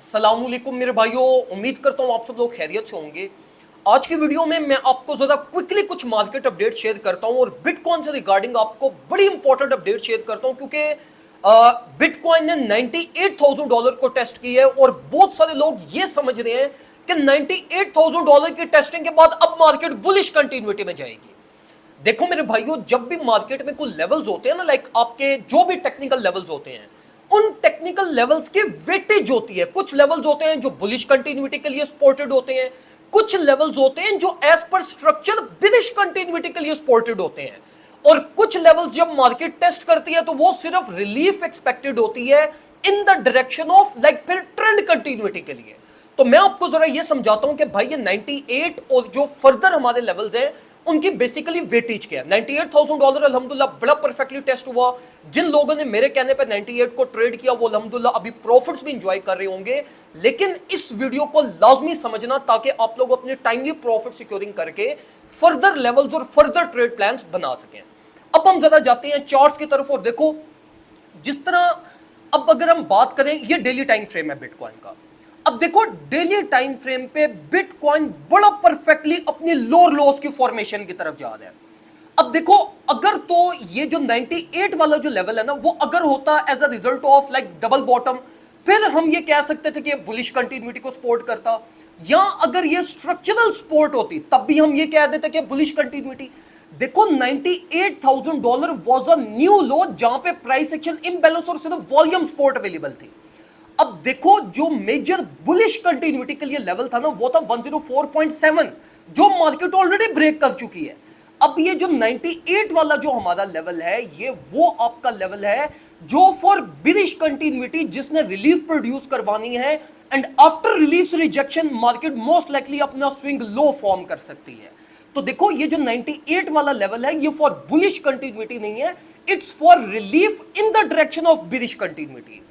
अस्सलामुअलैकुम मेरे भाइयों, उम्मीद करता हूँ आप सब लोग खैरियत से होंगे। आज की वीडियो में मैं आपको ज़रा क्विकली कुछ मार्केट अपडेट शेयर करता हूँ और बिटकॉइन से रिगार्डिंग आपको बड़ी इंपॉर्टेंट अपडेट शेयर करता हूँ, क्योंकि बिटकॉइन ने $98,000 को टेस्ट किया है और बहुत सारे लोग ये समझ रहे हैं कि $98,000 की टेस्टिंग के बाद अब मार्केट बुलिश कंटिन्यूटी में जाएगी। देखो मेरे भाइयों, जब भी मार्केट में कुछ लेवल्स होते हैं ना, लाइक आपके जो भी टेक्निकल लेवल्स होते हैं, उन टेक्निकल लेवल्स की वेटेज होती है। कुछ लेवल्स होते हैं जो बुलिश कंटिन्यूटी के लिए सपोर्टेड होते हैं, कुछ लेवल्स होते हैं जो एज पर स्ट्रक्चर बिलिश कंटिन्यूटी के लिए सपोर्टेड होते हैं, और कुछ लेवल्स जब मार्केट टेस्ट करती है तो वो सिर्फ रिलीफ एक्सपेक्टेड होती है इन द डायरेक्शन ऑफ लाइक फिर ट्रेंड कंटिन्यूटी के लिए। तो मैं आपको जरा ये समझाता हूं कि भाई ये 98 और जो फर्दर हमारे लेवल्स हैं उनकी बेसिकली वेटेज क्या है। $98,000 अल्हम्दुलिल्लाह बड़ा परफेक्टली टेस्ट हुआ। जिन लोगों ने मेरे कहने पे 98 को ट्रेड किया वो अल्हम्दुलिल्लाह अभी प्रॉफिट्स भी एंजॉय कर रहे होंगे। लेकिन इस वीडियो को लाजमी समझना ताकि आप लोग अपने टाइमली प्रॉफिट सिक्योरिंग करके फर्दर लेवल्स और फर्दर ट्रेड प्लान्स बना सकें। अब हम जरा जाते हैं चार्ट्स की तरफ और देखो जिस तरह, अब अगर हम बात करें, ये डेली टाइम फ्रेम है बिटकॉइन का। अब देखो डेली टाइम फ्रेम पे बिटकॉइन बड़ा परफेक्टली अपनी लोअर लॉस की फॉर्मेशन की तरफ जा रहा है। अब देखो, अगर तो ये जो 98 वाला जो लेवल है ना, वो अगर होता as a result of like double bottom, फिर हम ये कह सकते थे कि बुलिश कंटिन्यूटी को सपोर्ट करता, या अगर ये स्ट्रक्चरल सपोर्ट होती तब भी हम ये कह देते कि बुलिश कंटिन्यूटी। देखो $98,000 वाज अ न्यू लो जहां पे प्राइस एक्शन इम्बैलेंस और सिर्फ वॉल्यूम सपोर्ट अवेलेबल थी। अब देखो जो मेजर बुलिश कंटिन्यूटी के लिए लेवल था ना, वो था 104.7, जो मार्केट ऑलरेडी ब्रेक कर चुकी है। अब ये जो 98 वाला जो हमारा लेवल है, ये वो आपका लेवल है जो फॉर बिलिश कंटिन्यूटी जिसने रिलीफ प्रोड्यूस करवानी है, and after relief rejection market most likely अपना स्विंग लो फॉर्म कर सकती है। तो देखो ये जो 98 वाला लेवल है, ये फॉर बुलिश कंटिन्यूटी नहीं है, it's for relief in the direction of bullish continuity.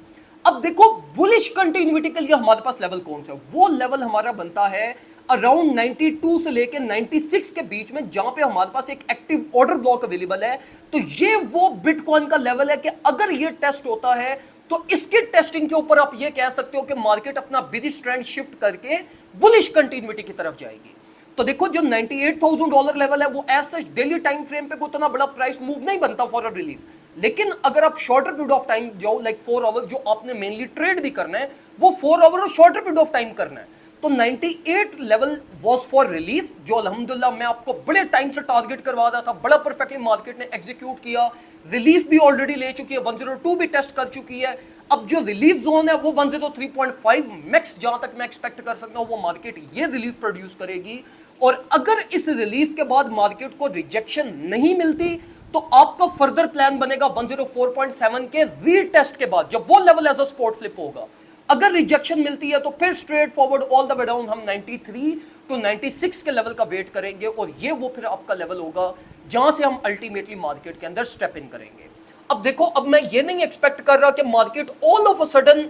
अब देखो बुलिश कंटिन्यूटी के लिए हमारे पास लेवल कौन सा है, वो लेवल हमारा बनता है अराउंड 92 से लेके 96 के बीच में, जहां पे हमारे पास एक एक्टिव ऑर्डर ब्लॉक अवेलेबल है। तो ये वो बिटकॉइन का लेवल है कि अगर ये टेस्ट होता है तो इसके टेस्टिंग के ऊपर आप ये कह सकते हो कि मार्केट अपना बिलिश ट्रेंड शिफ्ट करके बुलिश कंटिन्यूटी की तरफ जाएगी। तो देखो जो $98,000 लेवल है वो as such daily time frame पे उतना बड़ा प्राइस मूव नहीं बनता फॉर अ रिलीफ, लेकिन अगर आप शॉर्टर पीरियड ऑफ टाइम जाओ, लाइक 4 आवर, जो आपने मेनली ट्रेड भी करना है वो 4 आवर और शॉर्टर पीरियड ऑफ टाइम करना है, तो 98 लेवल वाज फॉर रिलीफ, जो अल्हम्दुलिल्लाह मैं आपको बड़े टाइम से टारगेट करवा रहा था, बड़ा परफेक्टली मार्केट ने एग्जीक्यूट किया। रिलीफ भी ऑलरेडी ले चुकी है, 102 भी टेस्ट कर चुकी है। अब जो रिलीफ जोन है वो 103.5 मैक्स, जहां तक मैं एक्सपेक्ट कर सकता हूं वो मार्केट ये रिलीफ प्रोड्यूस करेगी। और अगर इस रिलीफ के बाद मार्केट को रिजेक्शन नहीं मिलती तो आपका फर्दर प्लान बनेगा 104.7 के रीटेस्ट के बाद, जब वो level as a support flip होगा। अगर रिजेक्शन मिलती है तो फिर straightforward all the way down हम 93 टू 96 के लेवल का वेट करेंगे, और ये वो फिर आपका लेवल होगा जहां से हम अल्टीमेटली मार्केट के अंदर स्टेप इन करेंगे। अब देखो, अब मैं ये नहीं एक्सपेक्ट कर रहा कि market all of a sudden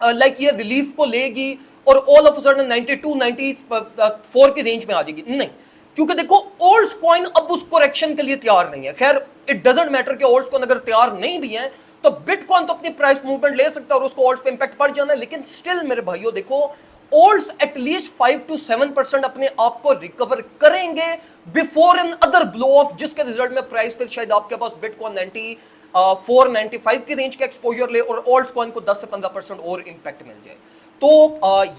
like ये रिलीफ को लेगी और ऑल ऑफ अ सडन 92 94 की रेंज में आ जाएगी, नहीं। क्योंकि देखो ओल्ड कॉइन अब उस करेक्शन के लिए तैयार नहीं है। खैर इट डजंट मैटर कि ओल्ड कॉइन अगर तैयार नहीं भी है तो बिटकॉइन तो अपनी प्राइस मूवमेंट ले सकता है और उसको ओल्ड्स पे इंपैक्ट पड़ जाना है, लेकिन स्टिल मेरे भाइयों देखो ओल्ड्स एटलीस्ट 5 to 7% अपने आप को रिकवर करेंगे before N other blow of, जिसके रिजल्ट में प्राइस पे शायद आपके पास बिटकॉइन 94-95 की रेंज का एक्सपोजर ले और ओल्ड्स कॉइन को 10 से 15% और इंपैक्ट मिल जाए। तो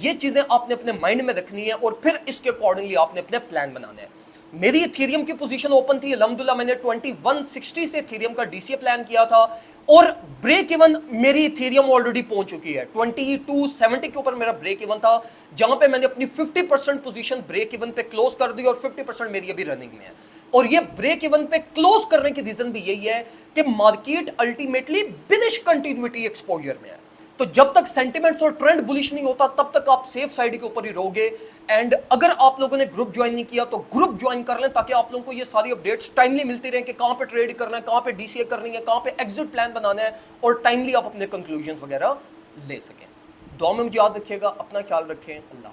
ये चीजें आपने अपने माइंड में रखनी है और फिर इसके अकॉर्डिंगली आपने अपने प्लान बनाने हैं। मेरी इथेरियम की पोजीशन ओपन थी, अल्हम्दुलिल्लाह मैंने 2160 से इथेरियम का डीसीए प्लान किया था, और ब्रेक इवन मेरी इथेरियम ऑलरेडी पहुंच चुकी है। 2270 के ऊपर मेरा ब्रेक इवन था, जहां पे मैंने अपनी 50% पोजीशन ब्रेक इवन पे क्लोज कर दी और 50% मेरी अभी रनिंग में है। और ये ब्रेक इवन पे क्लोज करने की रीजन भी यही है कि मार्केट अल्टीमेटली बिलिश कंटिन्यूटी एक्सपोजर में है। तो जब तक सेंटिमेंट्स और ट्रेंड बुलिश नहीं होता तब तक आप सेफ साइड के ऊपर ही रहोगे। एंड अगर आप लोगों ने ग्रुप ज्वाइन नहीं किया तो ग्रुप ज्वाइन कर लें, ताकि आप लोगों को ये सारी अपडेट्स टाइमली मिलती रहे कि कहां पे ट्रेड करना है, कहां पे डीसीए करनी है, कहां पे एग्जिट प्लान बनाना है, और टाइमली आप अपने कंक्लूजन वगैरह ले सकें। दुआ में मुझे याद रखिएगा, अपना ख्याल रखें, अल्लाह।